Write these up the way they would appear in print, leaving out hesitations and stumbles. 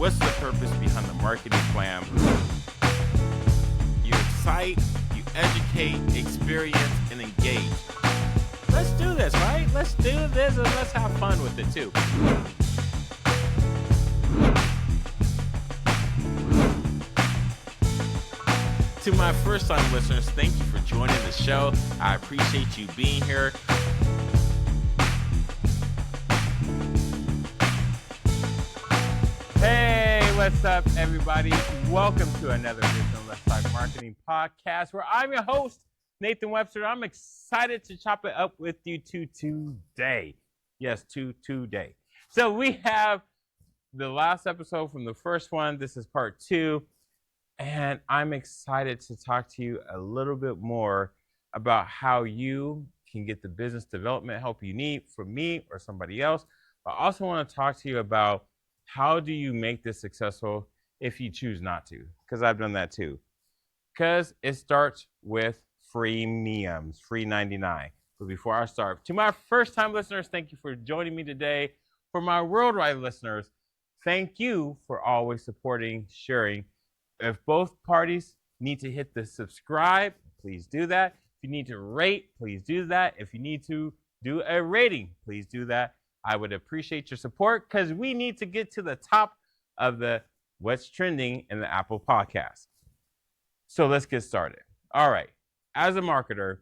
What's the purpose behind the marketing plan? You excite, you educate, experience, and engage. Let's do this, right? Let's do this and let's have fun with it too. To my first-time listeners, thank you for joining the show. I appreciate you being here. Hey, what's up, everybody? Welcome to another edition of Let's Talk Marketing Podcast, where I'm your host, Nathan Webster. I'm excited to chop it up with you today. Yes, today. So we have the last episode from the first one. This is part 2. And I'm excited to talk to you a little bit more about how you can get the business development help you need from me or somebody else. I also want to talk to you about how do you make this successful if you choose not to, because I've done that too. Because it starts with freemiums, free 99. But before I start, to my first-time listeners, thank you for joining me today. For my worldwide listeners, thank you for always supporting, sharing. If both parties need to hit the subscribe, please do that. If you need to rate, please do that. If you need to do a rating, please do that. I would appreciate your support because we need to get to the top of the what's trending in the Apple podcast. So let's get started. All right. As a marketer,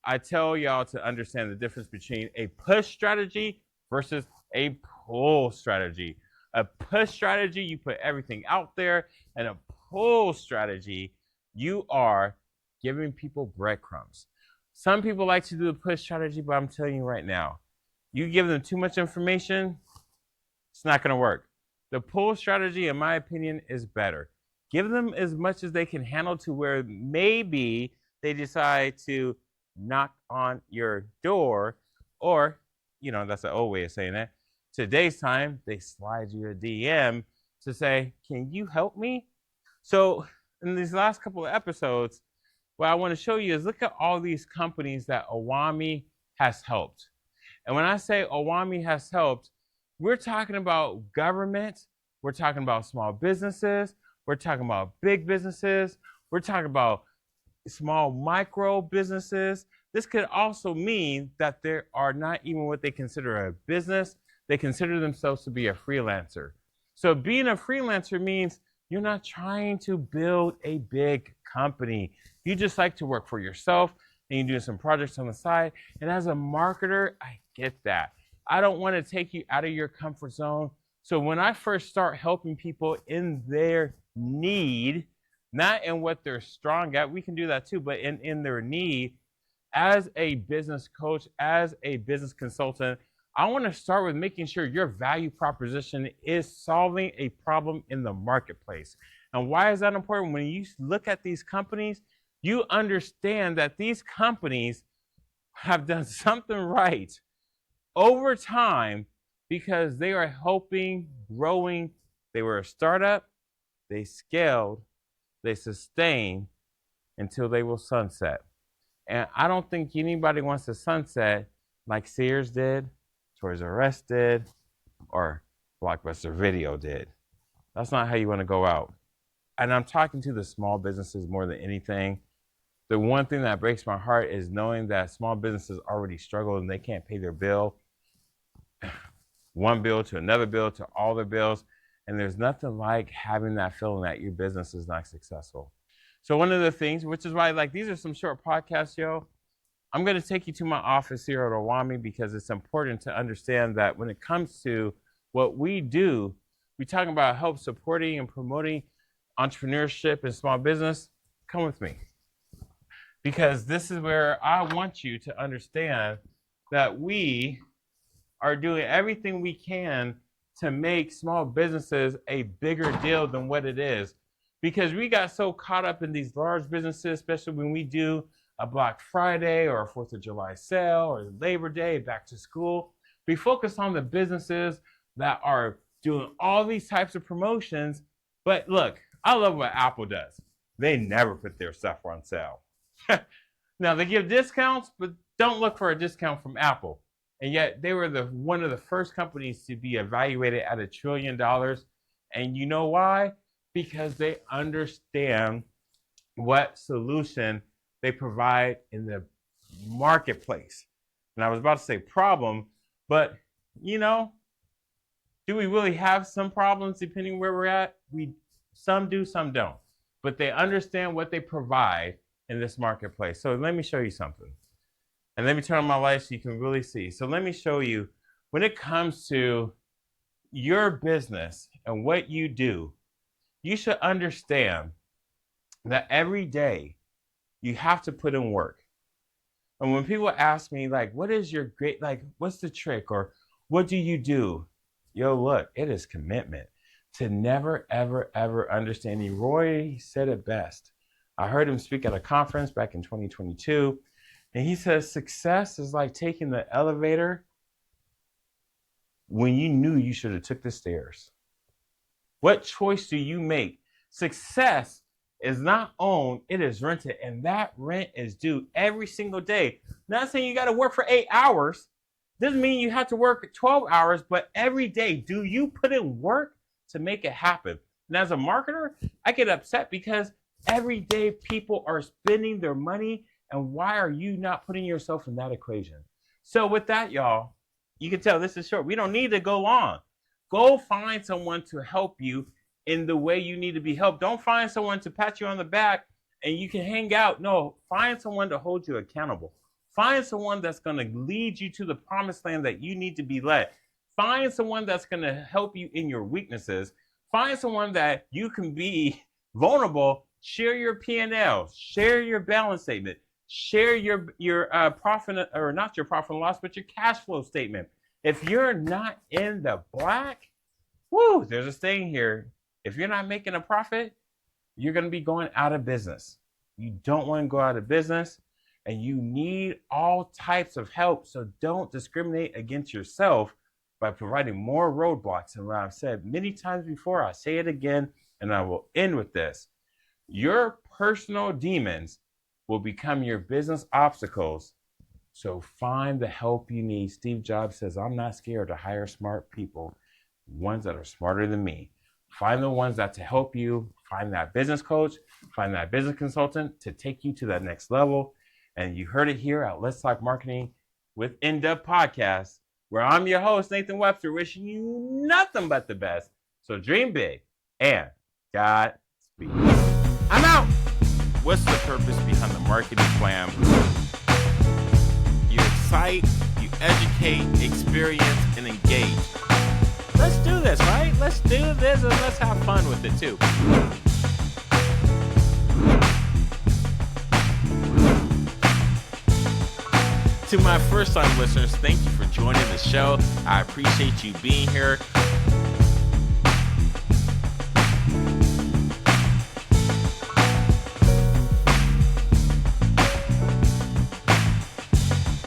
I tell y'all to understand the difference between a push strategy versus a pull strategy. A push strategy, you put everything out there, and a pull strategy, you are giving people breadcrumbs. Some people like to do the push strategy, but I'm telling you right now, you give them too much information, it's not going to work. The pull strategy, in my opinion, is better. Give them as much as they can handle to where maybe they decide to knock on your door, or, that's an old way of saying that. Today's time, they slide you a DM to say, can you help me? So in these last couple of episodes, what I want to show you is look at all these companies that Awami has helped. And when I say Awami has helped, we're talking about government, we're talking about small businesses, we're talking about big businesses, we're talking about small micro businesses. This could also mean that they are not even what they consider a business. They consider themselves to be a freelancer. So being a freelancer means you're not trying to build a big company. You just like to work for yourself and you do some projects on the side. And as a marketer, I get that. I don't want to take you out of your comfort zone. So when I first start helping people in their need, not in what they're strong at, we can do that too, but in their need, as a business coach, as a business consultant, I want to start with making sure your value proposition is solving a problem in the marketplace. And why is that important? When you look at these companies, you understand that these companies have done something right over time because they are helping, growing. They were a startup, they scaled, they sustained until they will sunset. And I don't think anybody wants to sunset like Sears did, Toys R Us did, or Blockbuster Video did. That's not how you want to go out. And I'm talking to the small businesses more than anything. The one thing that breaks my heart is knowing that small businesses already struggle and they can't pay their bill. One bill to another bill to all their bills. And there's nothing like having that feeling that your business is not successful. So one of the things, which is why these are some short podcasts, yo. I'm going to take you to my office here at Awami because it's important to understand that when it comes to what we do, we talk about help supporting and promoting entrepreneurship and small business. Come with me. Because this is where I want you to understand that we are doing everything we can to make small businesses a bigger deal than what it is. Because we got so caught up in these large businesses, especially when we do a Black Friday or a 4th of July sale or Labor Day, back to school. We focus on the businesses that are doing all these types of promotions. But look, I love what Apple does. They never put their stuff on sale. Now, they give discounts, but don't look for a discount from Apple. And yet they were one of the first companies to be evaluated at $1 trillion. And you know why? Because they understand what solution they provide in the marketplace. And I was about to say problem, but do we really have some problems depending where we're at? Some do, some don't. But they understand what they provide in this marketplace. So let me show you something. And let me turn on my light so you can really see. So let me show you, when it comes to your business and what you do, you should understand that every day you have to put in work. And when people ask me, like, what is your great, like, what's the trick, or what do you do? Yo, look, it is commitment to never, ever, ever understanding. Roy said it best. I heard him speak at a conference back in 2022, and he says success is like taking the elevator when you knew you should have took the stairs. What choice do you make? Success is not owned, it is rented, and that rent is due every single day. Not saying you got to work for 8 hours. Doesn't mean you have to work 12 hours, but every day, do you put in work to make it happen? And as a marketer, I get upset because every day people are spending their money, and why are you not putting yourself in that equation? So with that, y'all, you can tell this is short. We don't need to go long. Go find someone to help you in the way you need to be helped. Don't find someone to pat you on the back and you can hang out. No, find someone to hold you accountable. Find someone that's going to lead you to the promised land that you need to be led. Find someone that's going to help you in your weaknesses. Find someone that you can be vulnerable. Share your P&L. Share your balance statement. Share your profit, or not your profit and loss, but your cash flow statement. If you're not in the black, there's a saying here. If you're not making a profit, you're going to be going out of business. You don't want to go out of business, and you need all types of help. So don't discriminate against yourself by providing more roadblocks. And what I've said many times before, I'll say it again, and I will end with this. Your personal demons will become your business obstacles. So find the help you need. Steve Jobs says, I'm not scared to hire smart people, ones that are smarter than me. Find the ones that to help you. Find that business coach, find that business consultant to take you to that next level. And you heard it here at Let's Talk Marketing with In-Depth Podcast, where I'm your host, Nathan Webster, wishing you nothing but the best. So dream big and Godspeed. I'm out. What's the purpose behind the marketing plan? You excite, you educate, experience, and engage. Let's do this, right? Let's do this and let's have fun with it too. To my first-time listeners, thank you for joining the show. I appreciate you being here.